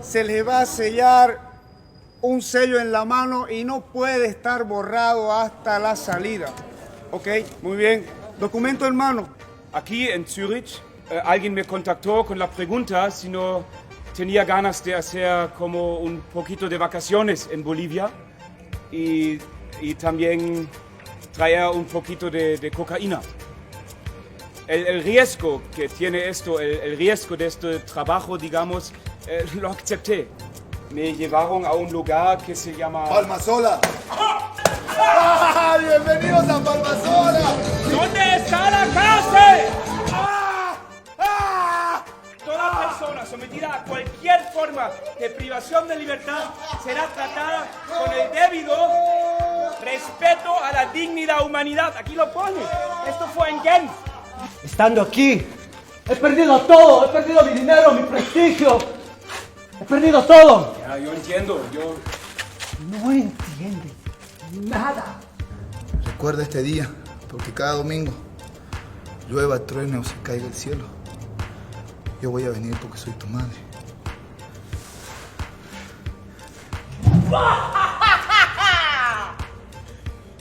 se les va a sellar un sello en la mano y no puede estar borrado hasta la salida. Ok, muy bien. Documento en mano. Aquí en Zürich, alguien me contactó con la pregunta si no tenía ganas de hacer como un poquito de vacaciones en Bolivia y también traer un poquito de cocaína. El riesgo que tiene esto, el riesgo de este trabajo, digamos, lo acepté. Me llevaron a un lugar que se llama... ¡Palmasola! ¡Ah! ¡Bienvenidos a Palmasola! ¿Dónde está la cárcel? Toda persona sometida a cualquier forma de privación de libertad será tratada con el debido respeto a la dignidad humanidad. Aquí lo pone. Esto fue en Genf. Estando aquí, he perdido todo. He perdido mi dinero, mi prestigio. He perdido todo. Ya, yo entiendo. No entiende nada. Recuerda este día, porque cada domingo llueva, truene o se caiga el cielo, yo voy a venir porque soy tu madre.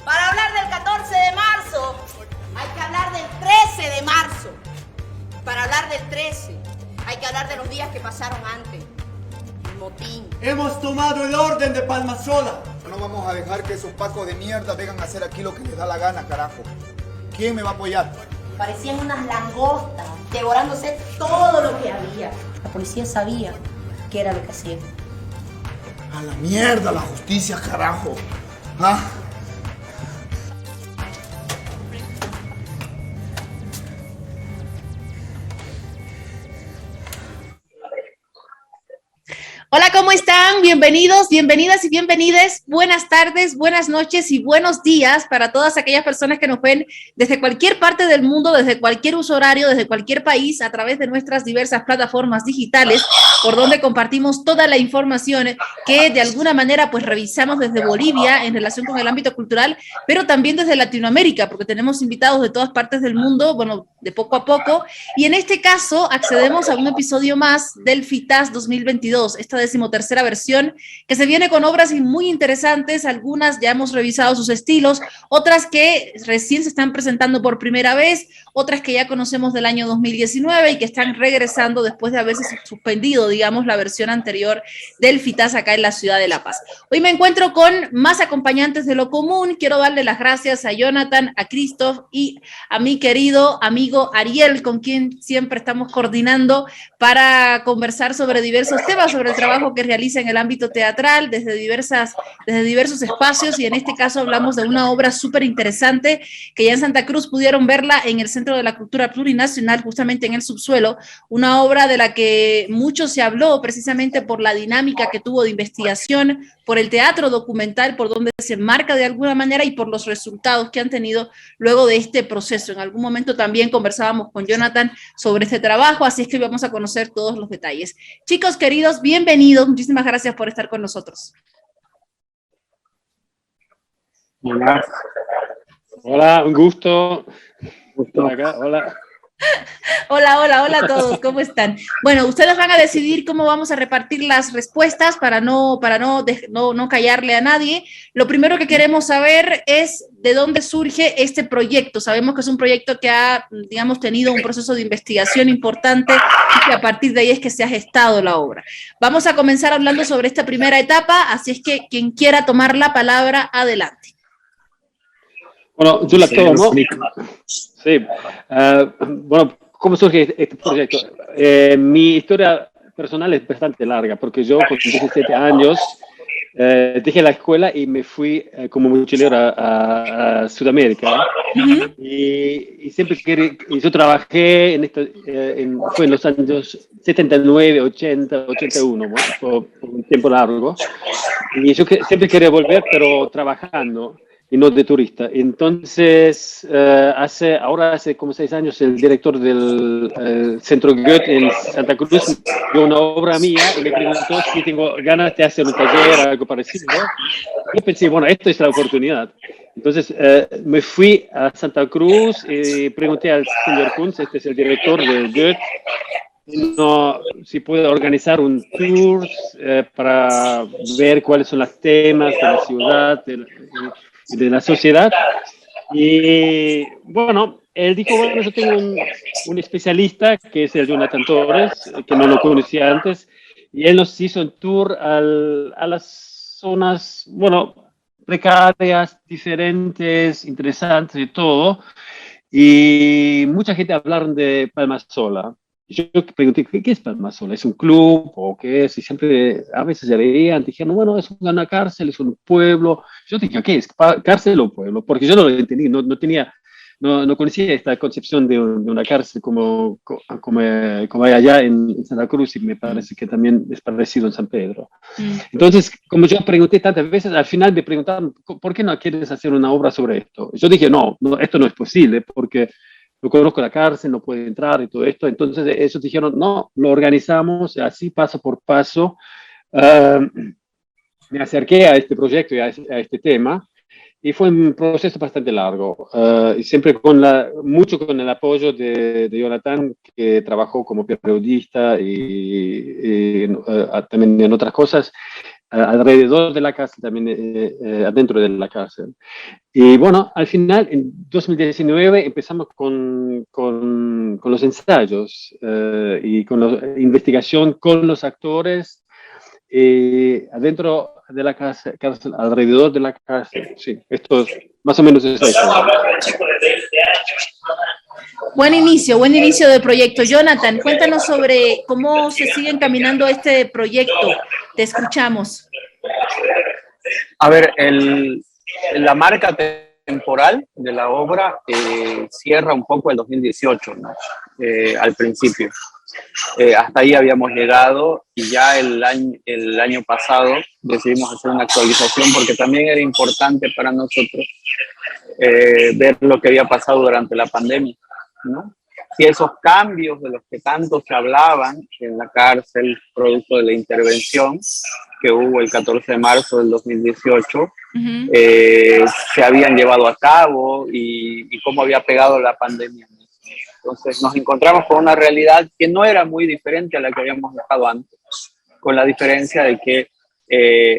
Para hablar del 14 de marzo, hay que hablar del 13 de marzo. Para hablar del 13, hay que hablar de los días que pasaron antes. El motín. Hemos tomado el orden de Palmasola. No vamos a dejar que esos pacos de mierda vengan a hacer aquí lo que les da la gana, carajo. ¿Quién me va a apoyar? Parecían unas langostas, devorándose todo lo que había. La policía sabía qué era lo que hacían. A la mierda la justicia, carajo. ¿Ah? Hola, ¿cómo están? Bienvenidos, bienvenidas y bienvenides. Buenas tardes, buenas noches y buenos días para todas aquellas personas que nos ven desde cualquier parte del mundo, desde cualquier uso horario, desde cualquier país, a través de nuestras diversas plataformas digitales, por donde compartimos toda la información que de alguna manera pues revisamos desde Bolivia en relación con el ámbito cultural, pero también desde Latinoamérica, porque tenemos invitados de todas partes del mundo, bueno, de poco a poco, y en este caso accedemos a un episodio más del FITAS 2022, esta 13ª versión, que se viene con obras muy interesantes. Algunas ya hemos revisado sus estilos, otras que recién se están presentando por primera vez, otras que ya conocemos del año 2019 y que están regresando después de haberse suspendido, digamos, la versión anterior del FITAS acá en la ciudad de La Paz. Hoy me encuentro con más acompañantes de lo común. Quiero darle las gracias a Jonathan, a Christoph y a mi querido amigo Ariel, con quien siempre estamos coordinando para conversar sobre diversos temas, sobre el trabajo que realiza en el ámbito teatral desde diversos espacios, y en este caso hablamos de una obra súper interesante que ya en Santa Cruz pudieron verla en el Centro de la Cultura Plurinacional, justamente en el subsuelo, una obra de la que mucho se habló precisamente por la dinámica que tuvo de investigación, por el teatro documental, por donde se enmarca de alguna manera y por los resultados que han tenido luego de este proceso. En algún momento también conversábamos con Jonathan sobre este trabajo, así es que vamos a conocer todos los detalles. Chicos queridos, bienvenidos, muchísimas gracias por estar con nosotros. Hola, hola, un gusto. Acá, hola. Hola a todos, ¿cómo están? Bueno, ustedes van a decidir cómo vamos a repartir las respuestas para no callarle a nadie. Lo primero que queremos saber es de dónde surge este proyecto. Sabemos que es un proyecto que ha, digamos, tenido un proceso de investigación importante y que a partir de ahí es que se ha gestado la obra. Vamos a comenzar hablando sobre esta primera etapa, así es que quien quiera tomar la palabra, adelante. Bueno, yo la tomo. Sí. Bueno, ¿cómo surge este proyecto? Mi historia personal es bastante larga, porque yo con 17 años dejé la escuela y me fui como mochilero a Sudamérica. Y siempre yo trabajé fue en los años 79, 80, 81, ¿no? por un tiempo largo. Y yo siempre quería volver, pero trabajando y no de turista. Entonces, ahora hace como 6 años, el director del Centro Goethe en Santa Cruz vio una obra mía y me preguntó si tengo ganas de hacer un taller, algo parecido. Yo pensé, bueno, esto es la oportunidad. Entonces, me fui a Santa Cruz y pregunté al señor Kunz, este es el director del Goethe, si puede organizar un tour para ver cuáles son los temas de la ciudad y de la sociedad. Y bueno, él dijo, bueno, yo tengo un especialista que es el Jonathan Torres, que no lo conocía antes, y él nos hizo un tour a las zonas, bueno, precarias, diferentes, interesantes y todo. Y mucha gente hablaron de Palmasola. Yo pregunté, ¿qué es Palmasola? ¿Es un club o qué es? Y siempre, a veces se reían, dijeron, bueno, es una cárcel, es un pueblo. Yo dije, ¿qué es? ¿Cárcel o pueblo? Porque yo no lo entendí, no conocía esta concepción de una cárcel como hay allá en Santa Cruz, y me parece que también es parecido en San Pedro. Entonces, como yo pregunté tantas veces, al final me preguntaron, ¿por qué no quieres hacer una obra sobre esto? Yo dije, no, esto no es posible, porque no conozco la cárcel, no puedo entrar y todo esto. Entonces, ellos dijeron, no, lo organizamos así, paso por paso. Me acerqué a este proyecto y a este tema, y fue un proceso bastante largo, y siempre mucho con el apoyo de Jonathan, que trabajó como periodista y también en otras cosas, alrededor de la cárcel, también adentro de la cárcel. Y bueno, al final, en 2019, empezamos con los ensayos y con la investigación con los actores adentro de la cárcel, alrededor de la cárcel. Sí, esto es, más o menos es eso. Buen inicio del proyecto. Jonathan, cuéntanos sobre cómo se sigue encaminando este proyecto. Te escuchamos. A ver, la marca temporal de la obra cierra un poco el 2018, ¿no? Al principio. Hasta ahí habíamos llegado, y ya el año pasado decidimos hacer una actualización, porque también era importante para nosotros ver lo que había pasado durante la pandemia, ¿no? Si esos cambios de los que tanto se hablaban en la cárcel, producto de la intervención que hubo el 14 de marzo del 2018, se habían llevado a cabo, y cómo había pegado la pandemia. Entonces nos encontramos con una realidad que no era muy diferente a la que habíamos dejado antes, con la diferencia de que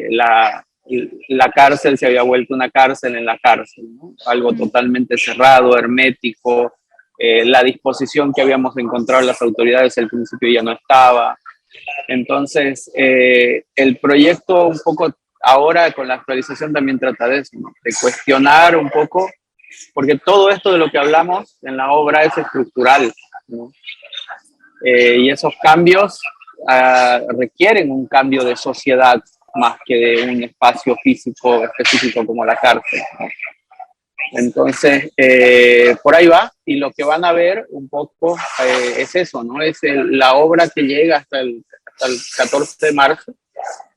la cárcel se había vuelto una cárcel en la cárcel, ¿no? Algo totalmente cerrado, hermético. La disposición que habíamos encontrado en las autoridades al principio ya no estaba. Entonces, el proyecto un poco ahora con la actualización también trata de eso, ¿no? De cuestionar un poco, porque todo esto de lo que hablamos en la obra es estructural, ¿no? Y esos cambios requieren un cambio de sociedad más que de un espacio físico específico como la cárcel, ¿no? Entonces, por ahí va, y lo que van a ver un poco es eso, ¿no? Es la obra que llega hasta el 14 de marzo,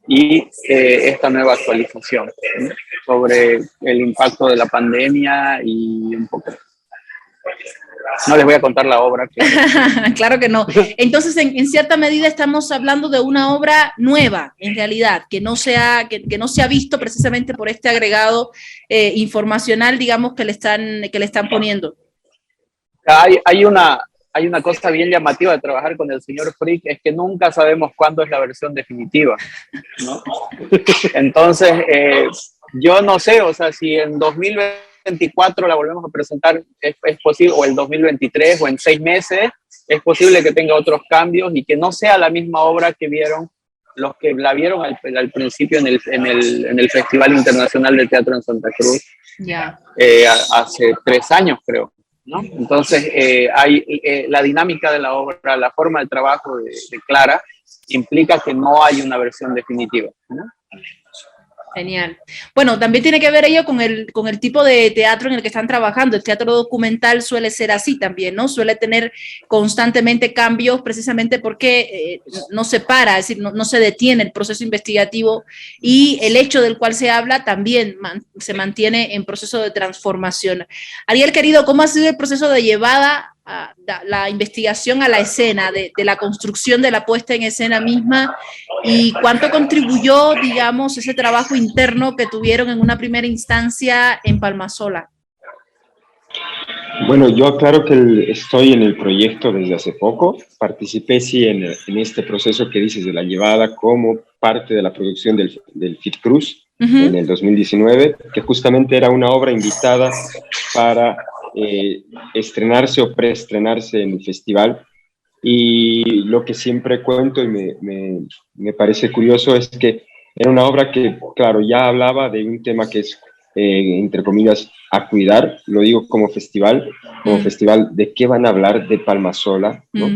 y esta nueva actualización, ¿no? Sobre el impacto de la pandemia y un poco. No les voy a contar la obra. Claro que no. Entonces, en cierta medida estamos hablando de una obra nueva, en realidad, que no se ha visto precisamente por este agregado informacional, digamos, que le están poniendo. Hay una cosa bien llamativa de trabajar con el señor Frick, es que nunca sabemos cuándo es la versión definitiva, ¿no? Entonces, yo no sé, o sea, si en 2024 la volvemos a presentar, es posible, o el 2023, o en 6 meses, es posible que tenga otros cambios y que no sea la misma obra que vieron los que la vieron al principio en el Festival Internacional de Teatro en Santa Cruz, hace 3 años, creo, ¿no? Entonces, la dinámica de la obra, la forma de trabajo de Clara, implica que no hay una versión definitiva, ¿no? Genial. Bueno, también tiene que ver ello con el tipo de teatro en el que están trabajando. El teatro documental suele ser así también, ¿no? Suele tener constantemente cambios precisamente porque no se para, es decir, no se detiene el proceso investigativo, y el hecho del cual se habla también se mantiene en proceso de transformación. Ariel, querido, ¿cómo ha sido el proceso de llevada la investigación a la escena, de la construcción de la puesta en escena misma, y cuánto contribuyó, digamos, ese trabajo interno que tuvieron en una primera instancia en Palmasola? Bueno, yo aclaro que estoy en el proyecto desde hace poco. Participé, sí, en este proceso que dices de la llevada como parte de la producción del Fit Cruz en el 2019, que justamente era una obra invitada para estrenarse o preestrenarse en el festival. Y lo que siempre cuento y me parece curioso es que era una obra que, claro, ya hablaba de un tema que es, entre comillas, a cuidar, lo digo como festival de qué van a hablar de Palmasola, ¿no?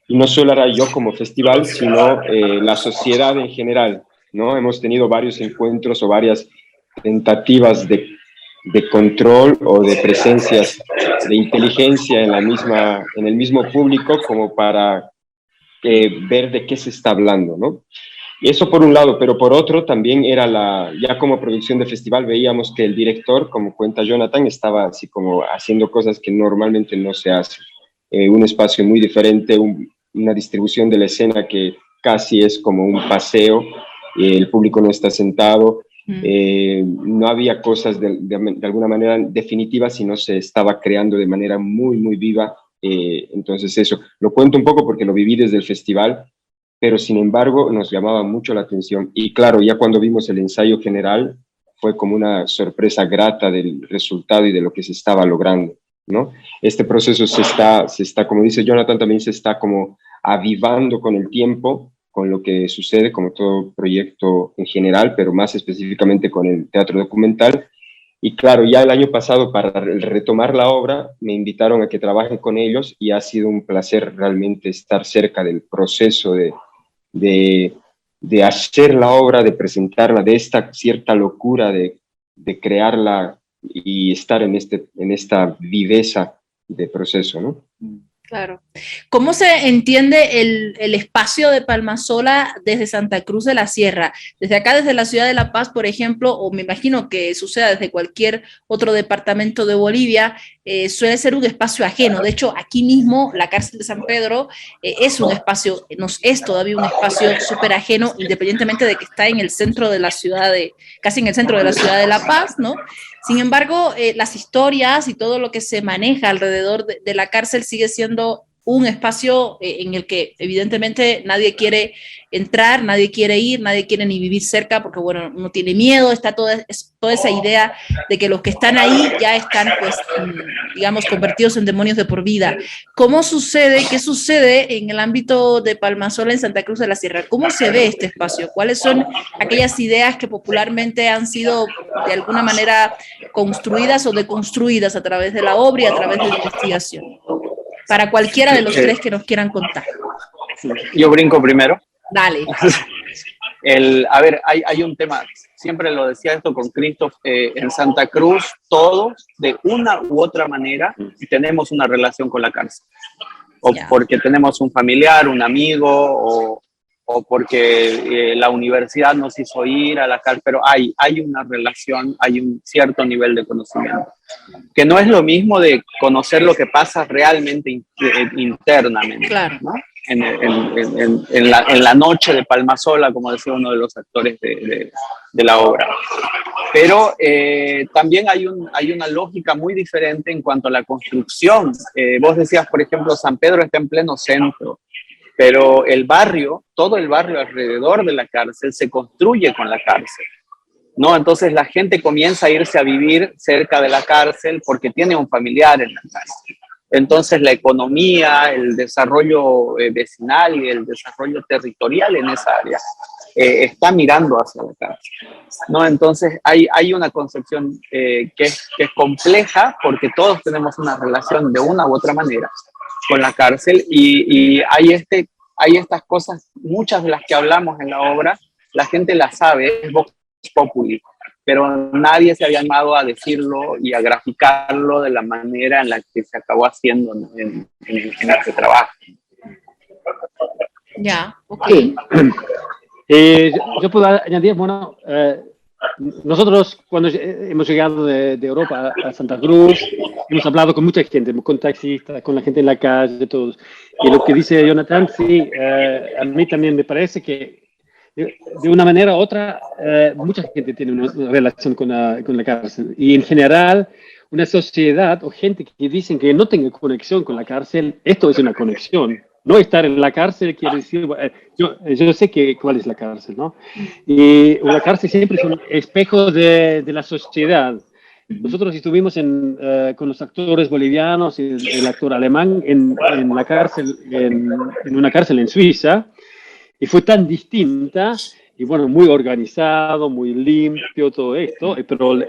Y no solo era yo como festival, sino la sociedad en general, ¿no? Hemos tenido varios encuentros o varias tentativas de control o de presencias de inteligencia en el mismo público como para ver de qué se está hablando, ¿no? Y eso por un lado, pero por otro también era ya como producción de festival veíamos que el director, como cuenta Jonathan, estaba así como haciendo cosas que normalmente no se hacen. Un espacio muy diferente, una distribución de la escena que casi es como un paseo, el público no está sentado, no había cosas de alguna manera definitivas, sino se estaba creando de manera muy, muy viva. Entonces eso, lo cuento un poco porque lo viví desde el festival, pero sin embargo nos llamaba mucho la atención. Y claro, ya cuando vimos el ensayo general, fue como una sorpresa grata del resultado y de lo que se estaba logrando, ¿no? Este proceso se está, como dice Jonathan, también se está como avivando con el tiempo, con lo que sucede, como todo proyecto en general, pero más específicamente con el teatro documental. Y claro, ya el año pasado, para retomar la obra, me invitaron a que trabaje con ellos y ha sido un placer realmente estar cerca del proceso de hacer la obra, de presentarla, de esta cierta locura de crearla y estar en esta viveza de proceso, ¿no? Claro. ¿Cómo se entiende el espacio de Palmasola desde Santa Cruz de la Sierra? Desde acá, desde la ciudad de La Paz, por ejemplo, o me imagino que suceda desde cualquier otro departamento de Bolivia, suele ser un espacio ajeno. De hecho, aquí mismo, la cárcel de San Pedro es un espacio, nos es todavía un espacio súper ajeno, independientemente de que está en el centro de la ciudad casi en el centro de la ciudad de La Paz, ¿no? Sin embargo, las historias y todo lo que se maneja alrededor de la cárcel sigue siendo un espacio en el que evidentemente nadie quiere entrar, nadie quiere ir, nadie quiere ni vivir cerca porque, bueno, uno tiene miedo, está toda esa idea de que los que están ahí ya están, pues, digamos, convertidos en demonios de por vida. ¿Cómo sucede? ¿Qué sucede en el ámbito de Palmasola en Santa Cruz de la Sierra? ¿Cómo se ve este espacio? ¿Cuáles son aquellas ideas que popularmente han sido de alguna manera construidas o deconstruidas a través de la obra y a través de la investigación? Para cualquiera de los tres que nos quieran contar. Yo brinco primero. Dale. A ver, hay un tema, siempre lo decía esto con Christoph, en Santa Cruz todos, de una u otra manera, tenemos una relación con la cárcel. O porque tenemos un familiar, un amigo, o porque la universidad nos hizo ir a la cárcel, pero hay una relación, hay un cierto nivel de conocimiento, que no es lo mismo de conocer lo que pasa realmente internamente, claro, ¿no? En la noche de Palmasola, como decía uno de los actores de la obra. Pero también hay una lógica muy diferente en cuanto a la construcción. Vos decías, por ejemplo, San Pedro está en pleno centro, pero el barrio, todo el barrio alrededor de la cárcel se construye con la cárcel, ¿no? Entonces la gente comienza a irse a vivir cerca de la cárcel porque tiene un familiar en la cárcel. Entonces la economía, el desarrollo vecinal y el desarrollo territorial en esa área está mirando hacia la cárcel, ¿no? Entonces hay una concepción que es compleja porque todos tenemos una relación de una u otra manera con la cárcel y hay estas cosas, muchas de las que hablamos en la obra, la gente las sabe, es vox populi, pero nadie se había animado a decirlo y a graficarlo de la manera en la que se acabó haciendo en este trabajo. Ya, ok. Yo puedo añadir, bueno, nosotros cuando hemos llegado de Europa a Santa Cruz, hemos hablado con mucha gente, con taxistas, con la gente en la calle, todos. Y lo que dice Jonathan, sí, a mí también me parece que de una manera u otra, mucha gente tiene una relación con la cárcel. Y en general, una sociedad o gente que dicen que no tenga conexión con la cárcel. Esto es una conexión. No estar en la cárcel quiere decir, yo sé cuál es la cárcel, ¿no? Y una cárcel siempre es un espejo de la sociedad. Nosotros estuvimos con los actores bolivianos y el actor alemán en la cárcel, en una cárcel en Suiza, y fue tan distinta, y bueno, muy organizado, muy limpio, todo esto, pero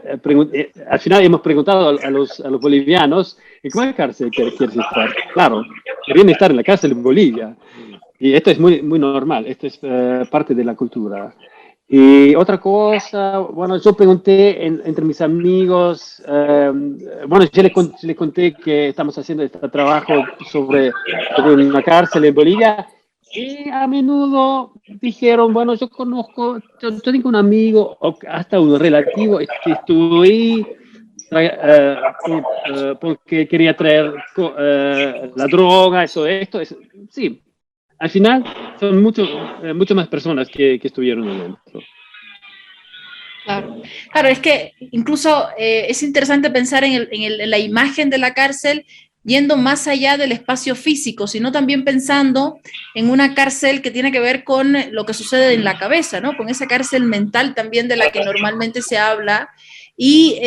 al final hemos preguntado a los bolivianos, ¿en cuál cárcel quieres estar? Claro, querían estar en la cárcel en Bolivia, y esto es muy, muy normal, esto es parte de la cultura. Y otra cosa, bueno, yo pregunté entre mis amigos, bueno, yo les conté que estamos haciendo este trabajo sobre una cárcel en Bolivia, y a menudo dijeron, bueno, yo tengo un amigo, o hasta un relativo, que estuvo ahí porque quería traer la droga, esto. Sí, al final son mucho más personas que estuvieron adentro. Claro, claro, es que incluso es interesante pensar en la imagen de la cárcel yendo más allá del espacio físico, sino también pensando en una cárcel que tiene que ver con lo que sucede en la cabeza, ¿no? Con esa cárcel mental también de la que normalmente se habla. Y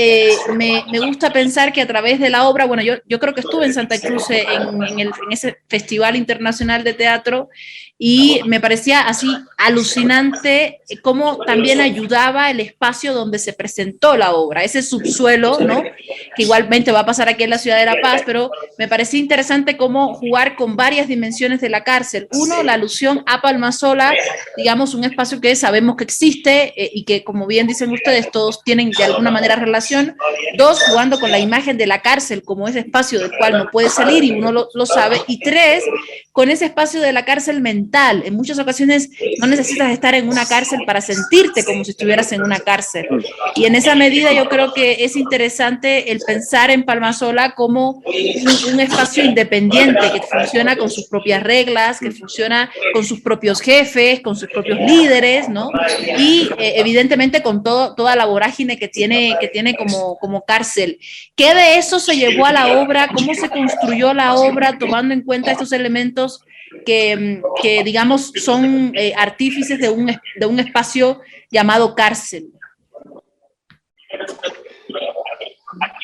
me gusta pensar que a través de la obra, bueno, yo creo que estuve en Santa Cruz en ese Festival Internacional de Teatro y me parecía así alucinante cómo también ayudaba el espacio donde se presentó la obra, ese subsuelo, ¿no? Que igualmente va a pasar aquí en la Ciudad de La Paz, pero me parecía interesante cómo jugar con varias dimensiones de la cárcel. Uno, la alusión a Palmasola, digamos, un espacio que sabemos que existe y que, como bien dicen ustedes, todos tienen de alguna manera relación. Dos, jugando con la imagen de la cárcel como ese espacio del cual no puede salir y uno lo sabe. Y tres, con ese espacio de la cárcel mental. En muchas ocasiones no necesitas estar en una cárcel para sentirte como si estuvieras en una cárcel. Y en esa medida yo creo que es interesante el pensar en Palmasola como un espacio independiente que funciona con sus propias reglas, que funciona con sus propios jefes, con sus propios líderes, ¿no? Y evidentemente con toda la vorágine que tiene como cárcel. ¿Qué de eso se llevó a la obra? ¿Cómo se construyó la obra tomando en cuenta estos elementos que digamos, son artífices de un espacio llamado cárcel?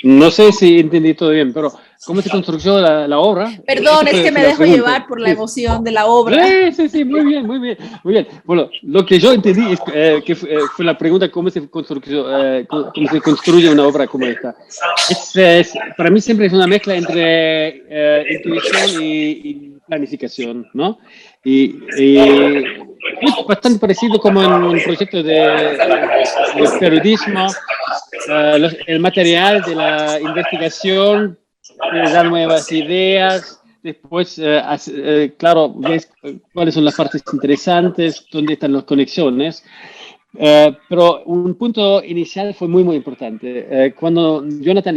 No sé si entendí todo bien, pero ¿cómo se construyó la obra? Perdón, es que me dejo llevar por la emoción de la obra. Sí, muy bien. Bueno, lo que yo entendí es que fue la pregunta cómo se construye una obra como esta. Para mí siempre es una mezcla entre intuición y planificación, ¿no? Y es bastante parecido como en un proyecto de periodismo. El material de la investigación da nuevas ideas, después, claro, ves cuáles son las partes interesantes, dónde están las conexiones. Pero un punto inicial fue muy importante. Cuando Jonathan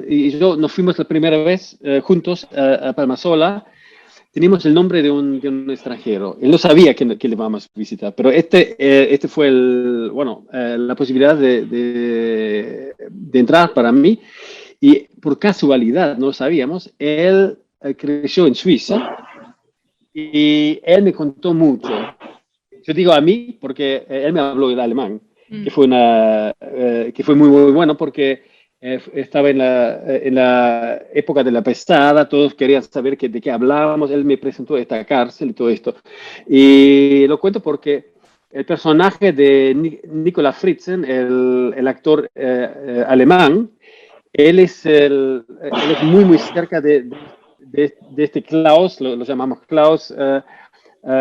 y yo nos fuimos la primera vez juntos a Palmasola, teníamos el nombre de un extranjero. Él no sabía que le íbamos a visitar, pero este fue la posibilidad de entrar para mí. Y por casualidad, no sabíamos, él creció en Suiza y él me contó mucho. Yo digo a mí porque él me habló el alemán, que fue muy bueno porque estaba en la época de la pestada, todos querían saber de qué hablábamos, él me presentó esta cárcel y todo esto. Y lo cuento porque el personaje de Nicola Fritzen, el actor alemán, él es muy cerca de este Klaus, lo llamamos Klaus,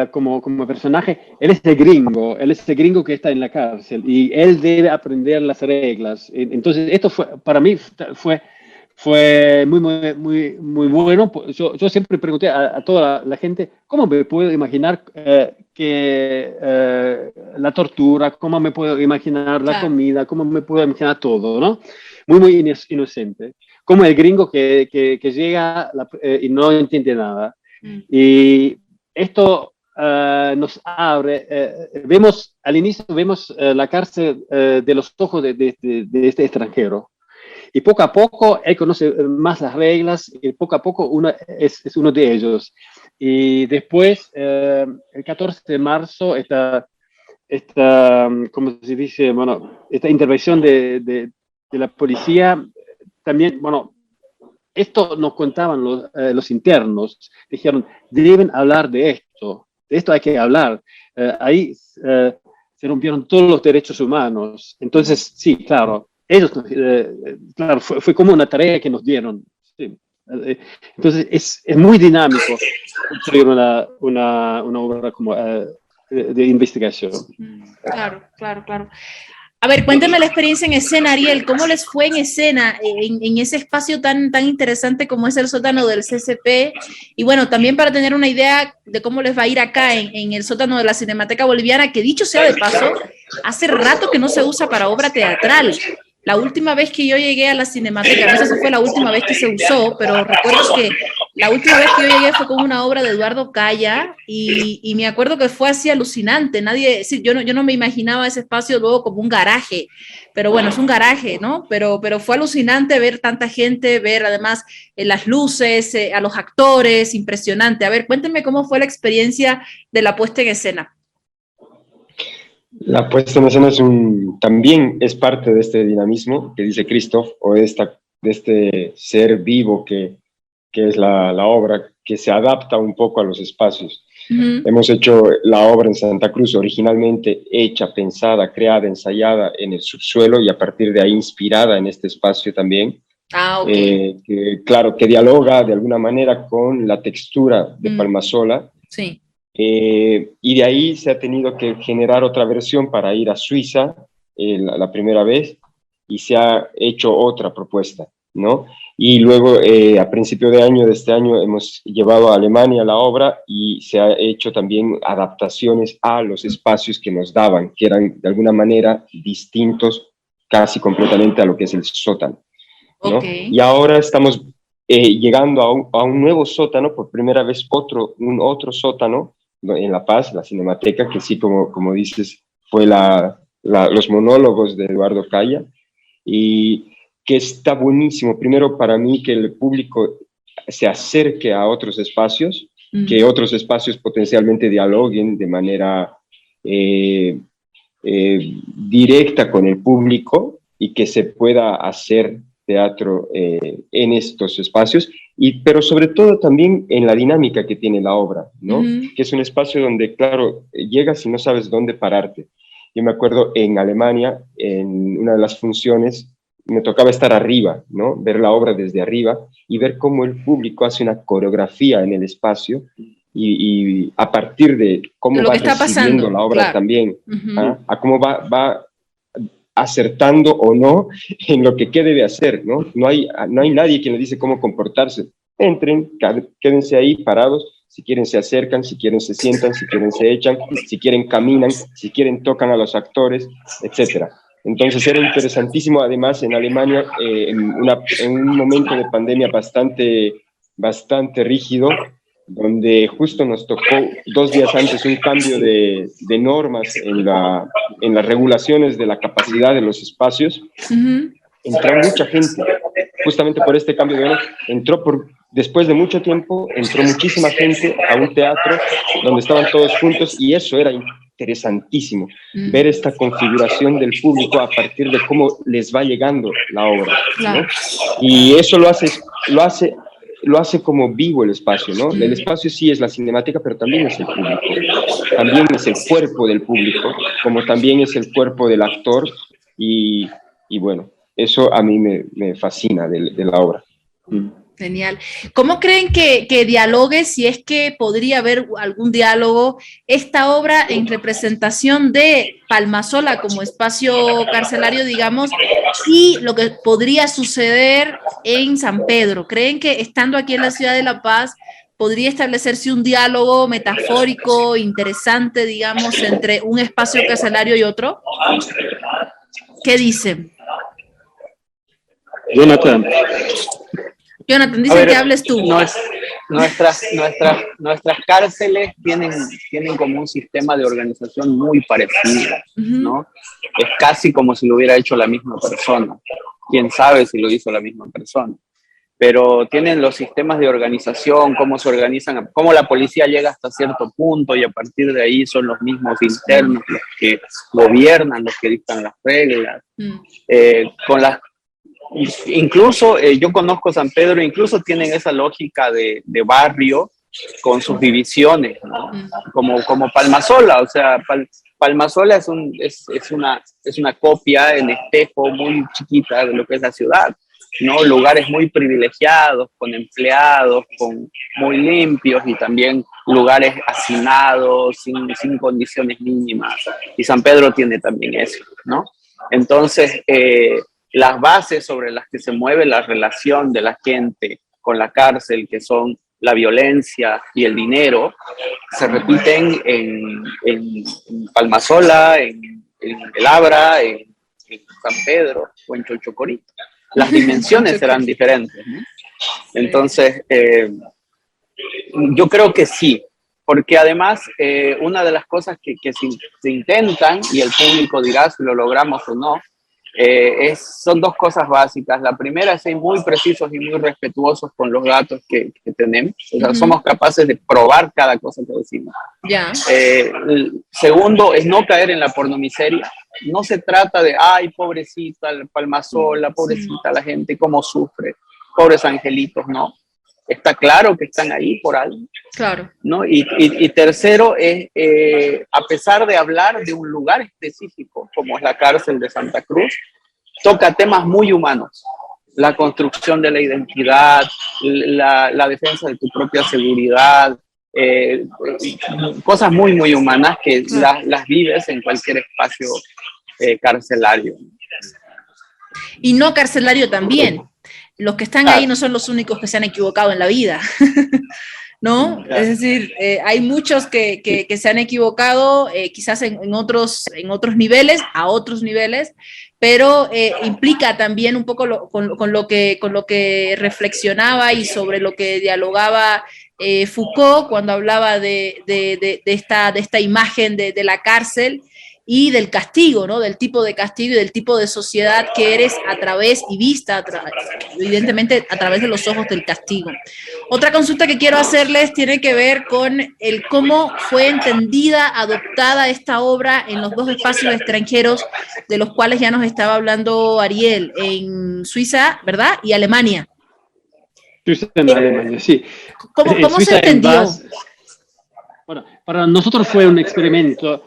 como personaje. Él es el gringo que está en la cárcel y él debe aprender las reglas. Entonces esto para mí fue muy bueno. Yo siempre pregunté a toda la gente cómo me puedo imaginar la tortura, cómo me puedo imaginar la comida, cómo me puedo imaginar todo, ¿no? Muy inocente, como el gringo que llega y no entiende nada. Y esto nos abre, al inicio vemos la cárcel de los ojos de este extranjero. Y poco a poco él conoce más las reglas y poco a poco es uno de ellos. Y después, el 14 de marzo, esta ¿cómo se dice? Bueno, esta intervención de la policía, también, bueno, esto nos contaban los internos, dijeron, deben hablar de esto hay que hablar. Ahí se rompieron todos los derechos humanos. Entonces, sí, claro, ellos, claro, fue como una tarea que nos dieron. Sí. Entonces, es muy dinámico construir una obra como de investigación. Claro. A ver, cuéntame la experiencia en escena, Ariel. ¿Cómo les fue en escena, en ese espacio tan interesante como es el sótano del CCP? Y bueno, también para tener una idea de cómo les va a ir acá en el sótano de la Cinemateca Boliviana, que dicho sea de paso, hace rato que no se usa para obra teatral. La última vez que yo llegué a la Cinemateca, no sé si fue la última vez que se usó, pero recuerdo que la última vez que yo llegué fue con una obra de Eduardo Caya y me acuerdo que fue así alucinante. Yo no me imaginaba ese espacio luego como un garaje, pero bueno, es un garaje, ¿no? Pero fue alucinante ver tanta gente, ver además las luces, a los actores, impresionante. A ver, cuéntenme cómo fue la experiencia de la puesta en escena. La puesta en escena también es parte de este dinamismo que dice Christoph, o de este ser vivo que es la obra, que se adapta un poco a los espacios. Hemos hecho la obra en Santa Cruz, originalmente hecha, pensada, creada, ensayada en el subsuelo y a partir de ahí inspirada en este espacio también. Claro, que dialoga de alguna manera con la textura de Palmasola. Sí. Y de ahí se ha tenido que generar otra versión para ir a Suiza la primera vez y se ha hecho otra propuesta, ¿no? Y luego a principio de este año hemos llevado a Alemania la obra y se ha hecho también adaptaciones a los espacios que nos daban, que eran de alguna manera distintos casi completamente a lo que es el sótano, ¿no? Y ahora estamos llegando a un nuevo sótano, por primera vez un otro sótano en La Paz, la Cinemateca, que sí, como dices, fue los monólogos de Eduardo Caya, y que está buenísimo, primero para mí, que el público se acerque a otros espacios, que otros espacios potencialmente dialoguen de manera directa con el público y que se pueda hacer teatro en estos espacios, pero sobre todo también en la dinámica que tiene la obra, ¿no? Que es un espacio donde, claro, llegas y no sabes dónde pararte. Yo me acuerdo en Alemania, en una de las funciones, me tocaba estar arriba, ¿no? Ver la obra desde arriba y ver cómo el público hace una coreografía en el espacio y a partir de cómo va recibiendo la obra también, a cómo va acertando o no en lo que debe hacer, ¿no? No hay nadie que le dice cómo comportarse. Entren, quédense ahí parados, si quieren se acercan, si quieren se sientan, si quieren se echan, si quieren caminan, si quieren tocan a los actores, etc. Entonces era interesantísimo, además en Alemania, en un momento de pandemia bastante rígido, donde justo nos tocó 2 días antes un cambio de normas en las regulaciones de la capacidad de los espacios. Entró mucha gente, justamente por este cambio de normas, después de mucho tiempo, entró muchísima gente a un teatro donde estaban todos juntos y eso era interesantísimo, ver esta configuración del público a partir de cómo les va llegando la obra, ¿no? Y eso lo hace como vivo el espacio, ¿no? El espacio sí es la cinemática, pero también es el público, también es el cuerpo del público, como también es el cuerpo del actor, y bueno, eso a mí me fascina de la obra. Genial. ¿Cómo creen que dialogue, si es que podría haber algún diálogo, esta obra en representación de Palmasola como espacio carcelario, digamos, y lo que podría suceder en San Pedro? ¿Creen que estando aquí en la ciudad de La Paz podría establecerse un diálogo metafórico, interesante, digamos, entre un espacio carcelario y otro? ¿Qué dicen? Jonathan, dicen que hables tú. Nuestras cárceles tienen como un sistema de organización muy parecido, ¿no? Es casi como si lo hubiera hecho la misma persona. quién sabe si lo hizo la misma persona. Pero tienen los sistemas de organización, cómo se organizan, cómo la policía llega hasta cierto punto y a partir de ahí son los mismos internos los que gobiernan, los que dictan las reglas. Con las, incluso yo conozco San Pedro, incluso tienen esa lógica de barrio con sus divisiones, ¿no? Como Palmasola, o sea, Palmasola es una copia en espejo muy chiquita de lo que es la ciudad, ¿no? Lugares muy privilegiados, con empleados, muy limpios y también lugares hacinados, sin condiciones mínimas. Y San Pedro tiene también eso, ¿no? Entonces, las bases sobre las que se mueve la relación de la gente con la cárcel, que son la violencia y el dinero, se repiten en Palmasola, en El Abra, en San Pedro o en Chochocorito. Las dimensiones serán diferentes, ¿no? Entonces, yo creo que sí, porque además una de las cosas que se intentan, y el público dirá si lo logramos o no, son dos cosas básicas. La primera es ser muy precisos y muy respetuosos con los datos que tenemos. O sea, somos capaces de probar cada cosa que decimos. Segundo, es no caer en la pornomiseria. No se trata de, ay, pobrecita Palmasola, pobrecita la gente, cómo sufre, pobres angelitos, no. Está claro que están ahí por algo. Claro. ¿No? Y tercero es, a pesar de hablar de un lugar específico, como es la cárcel de Santa Cruz, toca temas muy humanos. La construcción de la identidad, la defensa de tu propia seguridad, cosas muy, muy humanas que las vives en cualquier espacio carcelario. Y no carcelario también. Los que están ahí no son los únicos que se han equivocado en la vida, ¿no? Es decir, hay muchos que se han equivocado, quizás en otros niveles, a otros niveles, pero implica también un poco con lo que reflexionaba y sobre lo que dialogaba Foucault cuando hablaba de esta imagen de la cárcel y del castigo, ¿no? Del tipo de castigo y del tipo de sociedad que eres a través y vista, evidentemente, a través de los ojos del castigo. Otra consulta que quiero hacerles tiene que ver con el cómo fue entendida, adoptada esta obra en los dos espacios extranjeros de los cuales ya nos estaba hablando Ariel, en Suiza, ¿verdad? Y Alemania. Suiza en Alemania, sí. ¿Cómo se entendió? Bueno, para nosotros fue un experimento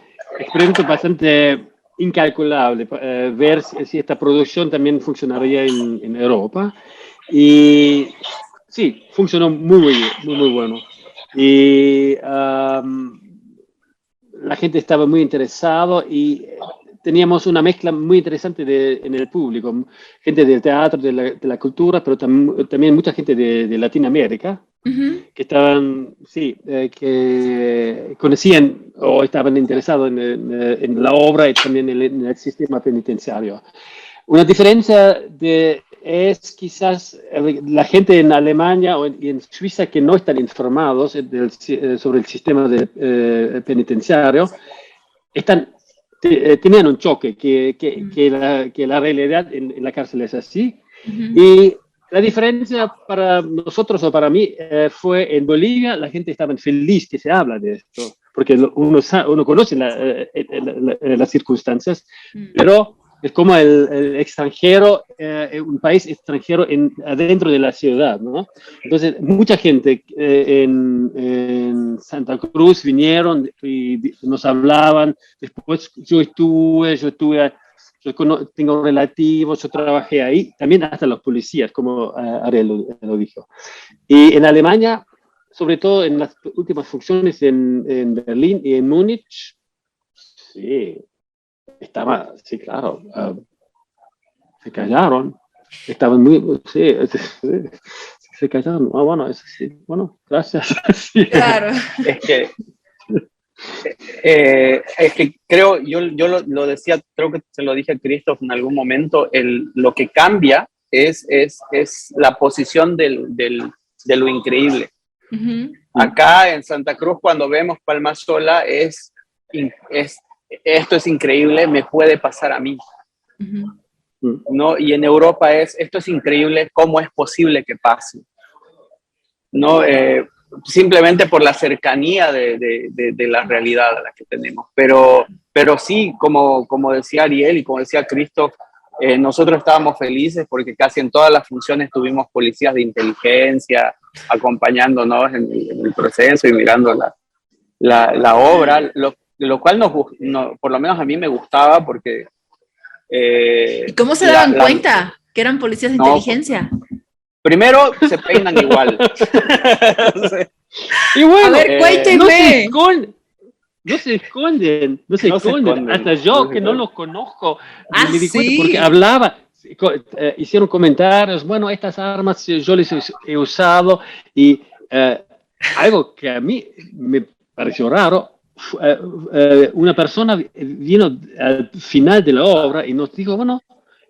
bastante incalculable, ver si esta producción también funcionaría en Europa. Y sí, funcionó muy bueno. Y la gente estaba muy interesada y teníamos una mezcla muy interesante en el público. Gente del teatro, de la cultura, pero también mucha gente de Latinoamérica. Que estaban, que conocían o estaban interesados en la obra y también en el sistema penitenciario. Una diferencia es quizás la gente en Alemania y en Suiza que no están informados sobre el sistema penitenciario, tenían un choque, que la realidad en la cárcel es así. Y la diferencia para nosotros o para mí fue en Bolivia, la gente estaba feliz que se habla de esto, porque uno conoce las circunstancias, pero es como el extranjero, un país extranjero adentro de la ciudad, ¿no? Entonces, mucha gente en Santa Cruz vinieron y nos hablaban, después yo tengo relativos, yo trabajé ahí, también hasta los policías, como Ariel lo dijo. Y en Alemania, sobre todo en las últimas funciones en Berlín y en Múnich, sí, claro, se callaron, estaban muy, se callaron, bueno, gracias. Sí. Claro. Es que creo, yo lo decía, creo que se lo dije a Christoph en algún momento, lo que cambia es la posición de lo increíble. Acá en Santa Cruz, cuando vemos Palmasola, esto es increíble, me puede pasar a mí. ¿no? Y en Europa esto es increíble, ¿cómo es posible que pase? ¿No? Simplemente por la cercanía de la realidad a la que tenemos. Pero sí, como decía Ariel y como decía Christoph, nosotros estábamos felices porque casi en todas las funciones tuvimos policías de inteligencia acompañándonos en el proceso y mirando la obra, lo cual por lo menos a mí me gustaba porque... ¿Y cómo se daban cuenta que eran policías de inteligencia? Primero, se peinan igual. Y bueno, a ver, cuéntenme. No se esconden. Hasta yo, que no los conozco, me di cuenta ¿sí? porque hablaba, hicieron comentarios, bueno, estas armas yo les he usado, y algo que a mí me pareció raro, una persona vino al final de la obra y nos dijo, bueno,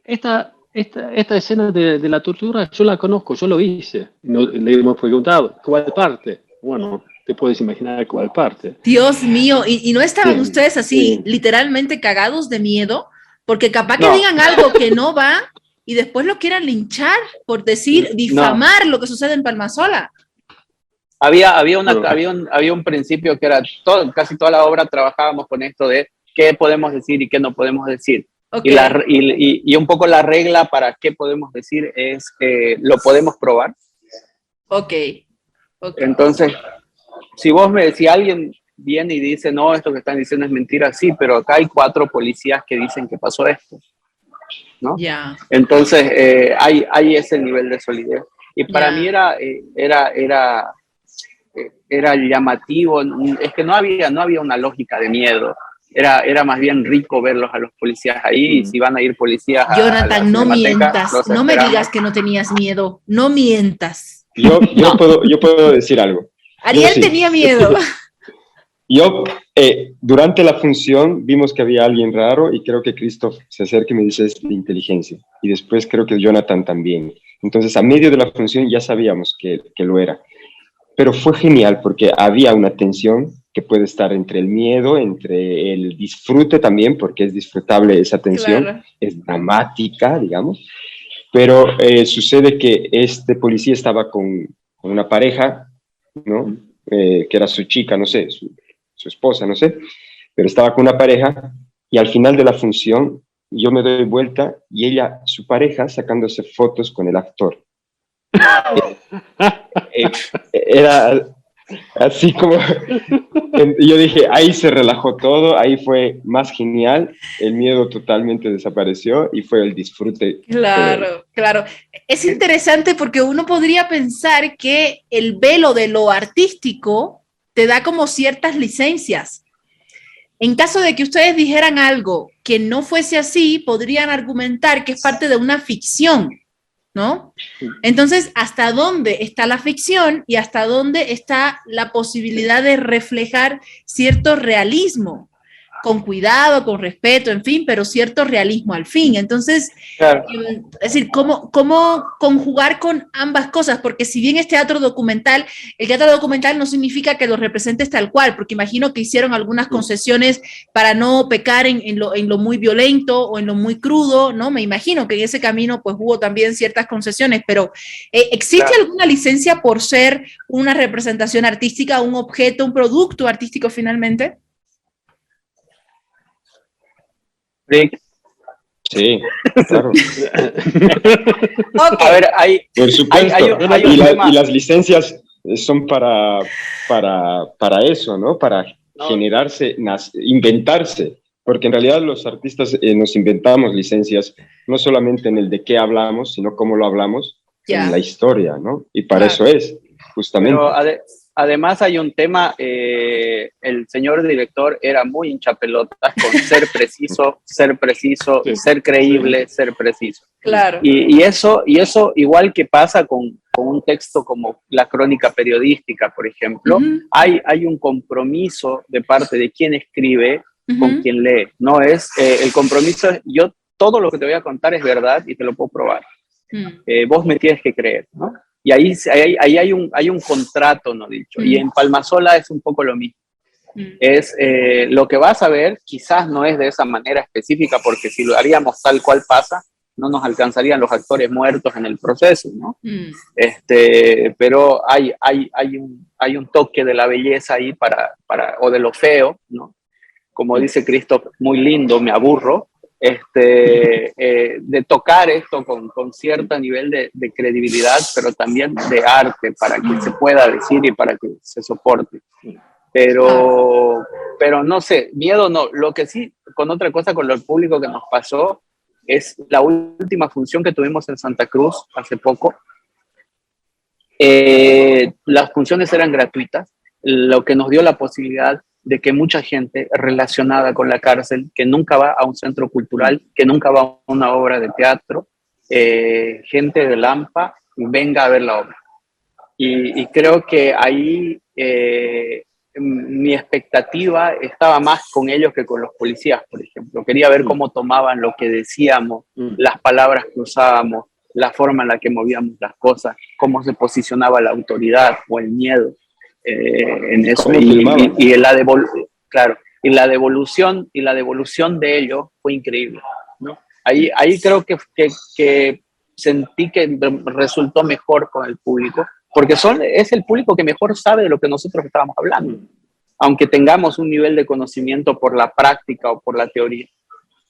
esta escena de la tortura yo la conozco, yo lo hice. Le hemos preguntado, ¿cuál parte? Bueno, te puedes imaginar cuál parte. Dios mío, ¿y no estaban Sí, ustedes así sí. literalmente cagados de miedo? Porque capaz que digan algo que no va y después lo quieran linchar por decir, difamar lo que sucede en Palmasola. Había un principio que era, casi toda la obra trabajábamos con esto de qué podemos decir y qué no podemos decir. Okay. Y un poco la regla para qué podemos decir es, ¿lo podemos probar? Ok. Entonces, si alguien viene y dice, no, esto que están diciendo es mentira, sí, pero acá hay 4 policías que dicen que pasó esto, ¿no? Yeah. Entonces, hay ese nivel de solidez. Y para mí era llamativo, es que no había una lógica de miedo. Era más bien rico verlos a los policías ahí, y si van a ir policías Jonathan, a la no Cinemateca, mientas, no me digas que no tenías miedo, no mientas. Yo puedo decir algo. Ariel Sí. tenía miedo. Durante la función vimos que había alguien raro y creo que Christoph se acerca y me dice es de inteligencia. Y después creo que Jonathan también. Entonces a medio de la función ya sabíamos que lo era. Pero fue genial porque había una tensión que puede estar entre el miedo, entre el disfrute también, porque es disfrutable esa tensión, claro. Es dramática, digamos. Pero sucede que este policía estaba con una pareja, ¿no? Que era su chica, no sé, su esposa, no sé, pero estaba con una pareja y al final de la función yo me doy vuelta y ella, su pareja, sacándose fotos con el actor. Era así como, yo dije, ahí se relajó todo, ahí fue más genial, el miedo totalmente desapareció y fue el disfrute. Claro. Es interesante porque uno podría pensar que el velo de lo artístico te da como ciertas licencias. En caso de que ustedes dijeran algo que no fuese así, podrían argumentar que es parte de una ficción, ¿no? Entonces, ¿hasta dónde está la ficción y hasta dónde está la posibilidad de reflejar cierto realismo? Con cuidado, con respeto, en fin, pero cierto realismo al fin. Entonces, claro. Es decir, ¿cómo conjugar con ambas cosas? Porque si bien es teatro documental, el teatro documental no significa que lo representes tal cual, porque imagino que hicieron algunas concesiones para no pecar en lo muy violento o en lo muy crudo, ¿no? Me imagino que en ese camino pues hubo también ciertas concesiones, pero ¿existe alguna licencia por ser una representación artística, un objeto, un producto artístico finalmente? Sí, claro. Okay. A ver, por supuesto. Y las licencias son para eso, ¿no? Para generarse, inventarse. Porque en realidad los artistas nos inventamos licencias, no solamente en el de qué hablamos, sino cómo lo hablamos, en la historia, ¿no? Y para eso es, justamente. Pero además hay un tema, el señor director era muy hinchapelotas con ser preciso, sí. Ser creíble, ser preciso. Claro. Y eso igual que pasa con un texto como la crónica periodística, por ejemplo, hay un compromiso de parte de quien escribe con quien lee. No es, el compromiso es, yo todo lo que te voy a contar es verdad y te lo puedo probar. Vos me tienes que creer, ¿no? Y ahí hay un contrato, no dicho. Y en Palmasola es un poco lo mismo. Es lo que vas a ver, quizás no es de esa manera específica, porque si lo haríamos tal cual pasa, no nos alcanzarían los actores muertos en el proceso, ¿no? Mm. Pero hay un toque de la belleza ahí o de lo feo, ¿no? Como dice Cristo, muy lindo, me aburro, de tocar esto con cierto nivel de credibilidad, pero también de arte, para que se pueda decir y para que se soporte. Pero no sé, miedo no. Lo que sí, con otra cosa, con lo público que nos pasó, es la última función que tuvimos en Santa Cruz hace poco. Las funciones eran gratuitas, lo que nos dio la posibilidad de que mucha gente relacionada con la cárcel, que nunca va a un centro cultural, que nunca va a una obra de teatro, gente de Lampa, venga a ver la obra. Y creo que ahí mi expectativa estaba más con ellos que con los policías, por ejemplo. Quería ver cómo tomaban lo que decíamos, las palabras que usábamos, la forma en la que movíamos las cosas, cómo se posicionaba la autoridad o el miedo en eso. Claro, y la devolución de ello fue increíble, ¿no? Ahí creo que sentí que resultó mejor con el público, porque es el público que mejor sabe de lo que nosotros estábamos hablando, aunque tengamos un nivel de conocimiento por la práctica o por la teoría,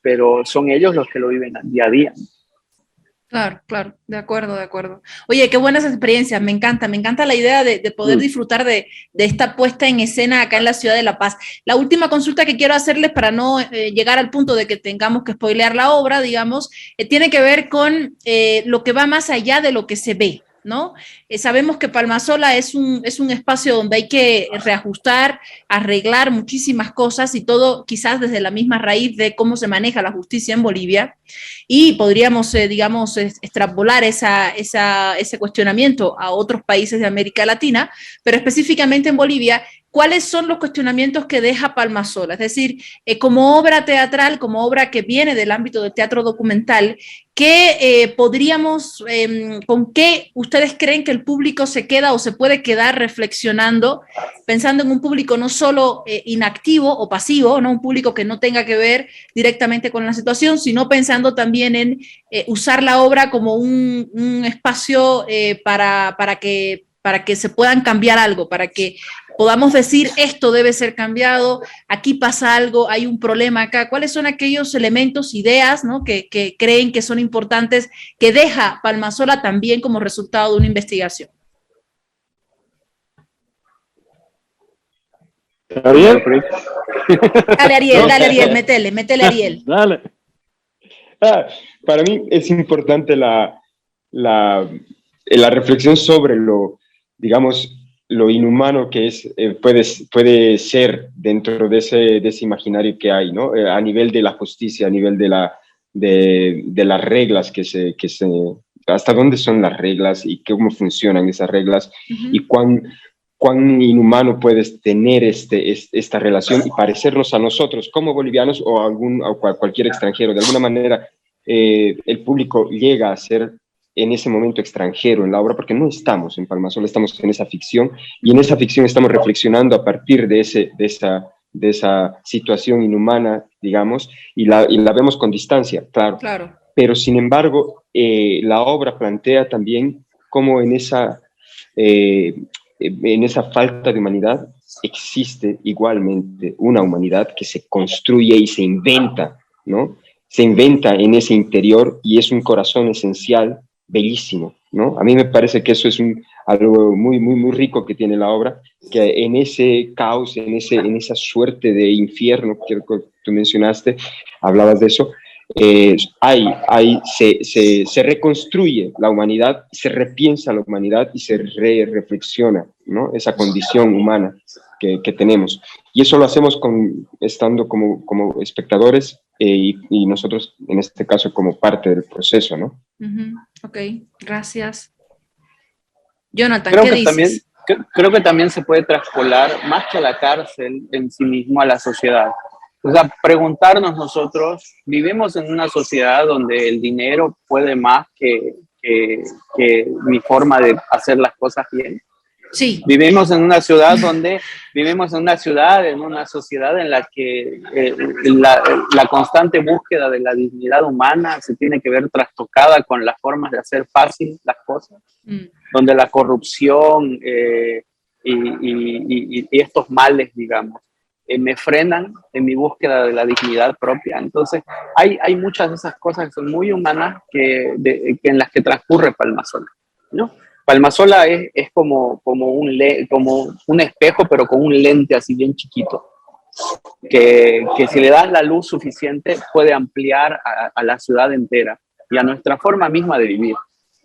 pero son ellos los que lo viven día a día. Claro, claro, de acuerdo. Oye, qué buenas experiencias, me encanta la idea de poder disfrutar de esta puesta en escena acá en la ciudad de La Paz. La última consulta que quiero hacerles para no llegar al punto de que tengamos que spoilear la obra, digamos, tiene que ver con lo que va más allá de lo que se ve, ¿no? Sabemos que Palmasola es un espacio donde hay que reajustar, arreglar muchísimas cosas y todo quizás desde la misma raíz de cómo se maneja la justicia en Bolivia, y podríamos, digamos, extrapolar ese cuestionamiento a otros países de América Latina, pero específicamente en Bolivia, ¿cuáles son los cuestionamientos que deja Palmasola? Es decir, como obra teatral, como obra que viene del ámbito del teatro documental, ¿qué con qué ustedes creen que el público se queda o se puede quedar reflexionando, pensando en un público no solo inactivo o pasivo, no un público que no tenga que ver directamente con la situación, sino pensando también en usar la obra como un espacio para que se puedan cambiar algo, para que podamos decir esto debe ser cambiado, aquí pasa algo, hay un problema acá? ¿Cuáles son aquellos elementos, ideas, ¿no?, que creen que son importantes, que deja Palmasola también como resultado de una investigación? ¿Ariel? Dale, Ariel, métele, Ariel. Dale. Para mí es importante la reflexión sobre lo inhumano que es, puede ser dentro de ese imaginario que hay, ¿no? A nivel de la justicia, a nivel de las reglas hasta dónde son las reglas y cómo funcionan esas reglas, y cuán inhumano puedes tener esta relación y parecernos a nosotros como bolivianos o a cualquier extranjero. De alguna manera, el público llega a ser en ese momento extranjero en la obra, porque no estamos en Palmasola, estamos en esa ficción, y en esa ficción estamos reflexionando a partir de esa situación inhumana, digamos, y la vemos con distancia, claro. Pero sin embargo, la obra plantea también cómo en esa falta de humanidad existe igualmente una humanidad que se construye y se inventa, ¿no? Se inventa en ese interior, y es un corazón esencial bellísimo, ¿no? A mí me parece que eso es algo muy, muy, muy rico que tiene la obra, que en ese caos, en esa suerte de infierno que tú mencionaste, hablabas de eso, se reconstruye la humanidad, se repiensa la humanidad y se reflexiona, ¿no? Esa condición humana que tenemos. Y eso lo hacemos estando como espectadores, y nosotros, en este caso, como parte del proceso, ¿no? Ok, gracias. Jonathan, ¿qué dices? Creo que también se puede traspolar, más que a la cárcel en sí mismo, a la sociedad. O sea, preguntarnos nosotros, ¿vivimos en una sociedad donde el dinero puede más que mi forma de hacer las cosas bien? Sí. Vivimos en una ciudad en una sociedad en la que la constante búsqueda de la dignidad humana se tiene que ver trastocada con las formas de hacer fácil las cosas, donde la corrupción y estos males, digamos, me frenan en mi búsqueda de la dignidad propia. Entonces, hay muchas de esas cosas que son muy humanas en las que transcurre Palmasola, ¿no? Palmasola es como un espejo, pero con un lente así bien chiquito, que si le das la luz suficiente puede ampliar a la ciudad entera y a nuestra forma misma de vivir,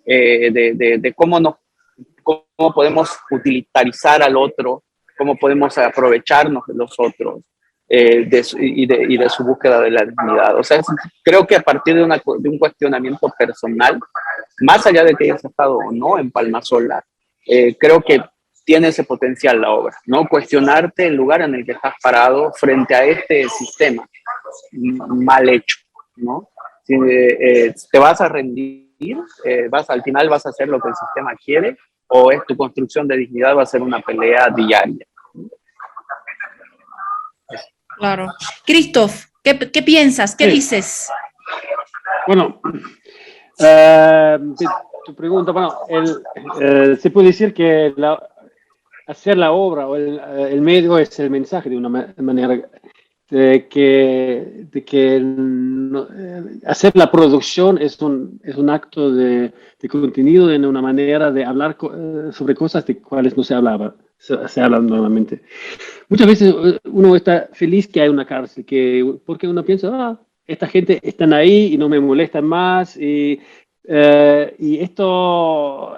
de cómo podemos utilitarizar al otro, cómo podemos aprovecharnos de los otros y de su búsqueda de la dignidad. O sea, creo que a partir de un cuestionamiento personal, más allá de que hayas estado o no en Palmasola, creo que tiene ese potencial la obra, ¿no? Cuestionarte el lugar en el que estás parado frente a este sistema mal hecho, ¿no? Si te vas a rendir, al final vas a hacer lo que el sistema quiere, o es tu construcción de dignidad va a ser una pelea diaria. Claro. Christoph, ¿qué piensas? ¿Qué dices? Bueno, tu pregunta, bueno, se puede decir que hacer la obra o el medio es el mensaje de una manera de que hacer la producción es un acto de contenido, de una manera de hablar sobre cosas de cuales no se habla normalmente. Muchas veces uno está feliz que hay una cárcel, porque uno piensa, esta gente están ahí y no me molestan más, y esto,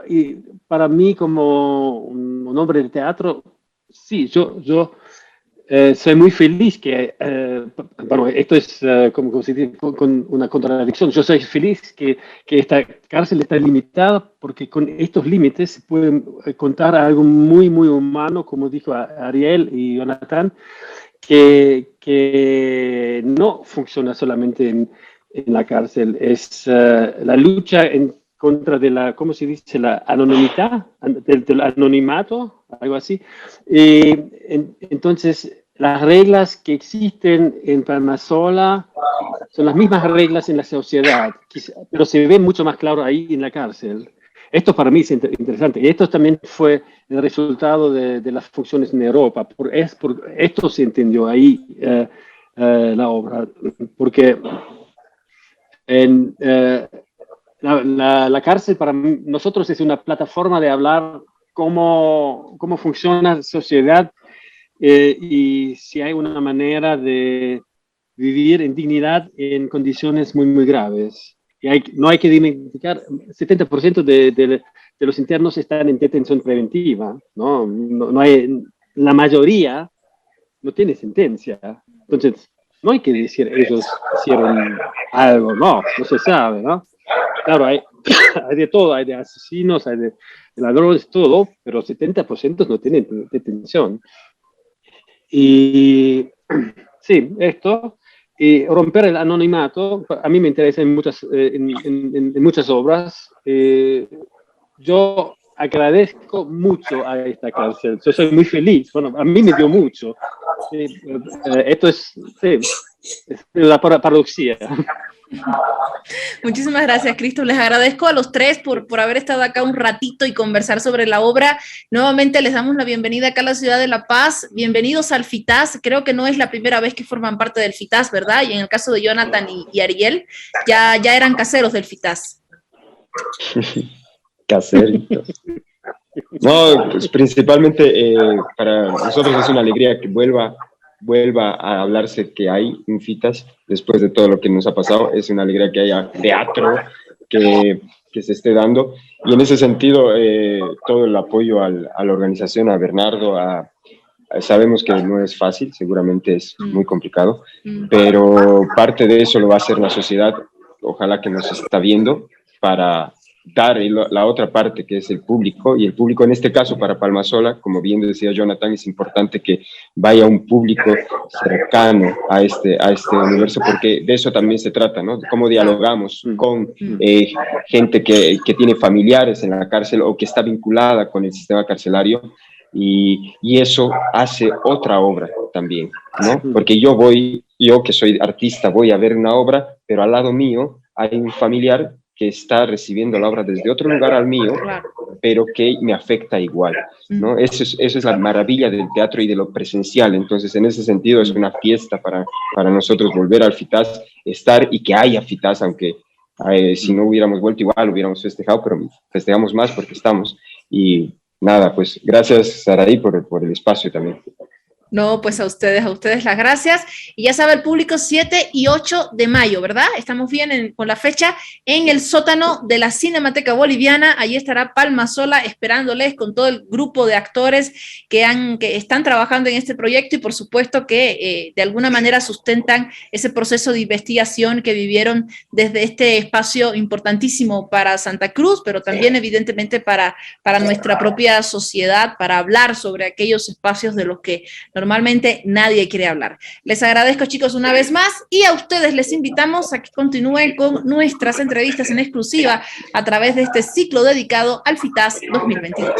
para mí como un hombre de teatro, sí, yo soy muy feliz que, bueno, esto es como se dice, con una contradicción. Yo soy feliz que esta cárcel está limitada porque con estos límites se puede contar algo muy, muy humano, como dijo Ariel y Jonathan, que no funciona solamente en la cárcel. Es la lucha en contra de la, ¿cómo se dice? La anonimidad, del anonimato, algo así. Entonces, las reglas que existen en Palmasola son las mismas reglas en la sociedad, pero se ve mucho más claro ahí en la cárcel. Esto para mí es interesante. Y esto también fue el resultado de las funciones en Europa. Por esto se entendió ahí la obra. Porque la cárcel para nosotros es una plataforma de hablar cómo funciona la sociedad y si hay una manera de vivir en dignidad en condiciones muy, muy graves. Y no hay que identificar, 70% de los internos están en detención preventiva, ¿no? No hay, la mayoría no tiene sentencia. Entonces, no hay que decir ellos hicieron algo, no se sabe, ¿no? Claro, hay de todo, hay de asesinos, hay de ladrones, todo, pero 70% no tienen detención. Y sí, esto, y romper el anonimato, a mí me interesa en muchas obras. Yo agradezco mucho a esta cárcel, yo soy muy feliz, bueno, a mí me dio mucho. Esto es la paradoxia. Muchísimas gracias, Cristo. Les agradezco a los tres por haber estado acá un ratito y conversar sobre la obra. Nuevamente les damos la bienvenida acá a la ciudad de La Paz. Bienvenidos al FITAS. Creo que no es la primera vez que forman parte del FITAS, ¿verdad? Y en el caso de Jonathan y Ariel, ya eran caseros del FITAS. Caseritos. No, pues principalmente para nosotros es una alegría que vuelva a hablarse que hay un FITAS después de todo lo que nos ha pasado. Es una alegría que haya teatro que se esté dando, y en ese sentido todo el apoyo a la organización, a Bernardo, sabemos que no es fácil, seguramente es muy complicado, pero parte de eso lo va a hacer la sociedad, ojalá que nos está viendo, para dar la otra parte, que es el público, y el público en este caso para Palmasola, como bien decía Jonathan, es importante que vaya un público cercano a este universo, porque de eso también se trata, ¿no? De cómo dialogamos con gente que tiene familiares en la cárcel o que está vinculada con el sistema carcelario, y eso hace otra obra también, ¿no? Porque yo que soy artista, voy a ver una obra, pero al lado mío hay un familiar que está recibiendo la obra desde otro lugar al mío, pero que me afecta igual, ¿no? Eso es la maravilla del teatro y de lo presencial. Entonces, en ese sentido, es una fiesta para nosotros volver al FITAS, estar y que haya FITAS, aunque si no hubiéramos vuelto igual, hubiéramos festejado, pero festejamos más porque estamos. Y nada, pues gracias, Saraí, por el espacio también. No, pues a ustedes las gracias. Y ya sabe el público, 7 y 8 de mayo, ¿verdad? Estamos bien con la fecha en el sótano de la Cinemateca Boliviana. Allí estará Palmasola esperándoles con todo el grupo de actores que están trabajando en este proyecto y por supuesto que de alguna manera sustentan ese proceso de investigación que vivieron desde este espacio importantísimo para Santa Cruz, pero también evidentemente para nuestra propia sociedad, para hablar sobre aquellos espacios de los que normalmente nadie quiere hablar. Les agradezco, chicos, una vez más y a ustedes les invitamos a que continúen con nuestras entrevistas en exclusiva a través de este ciclo dedicado al FITAS 2022.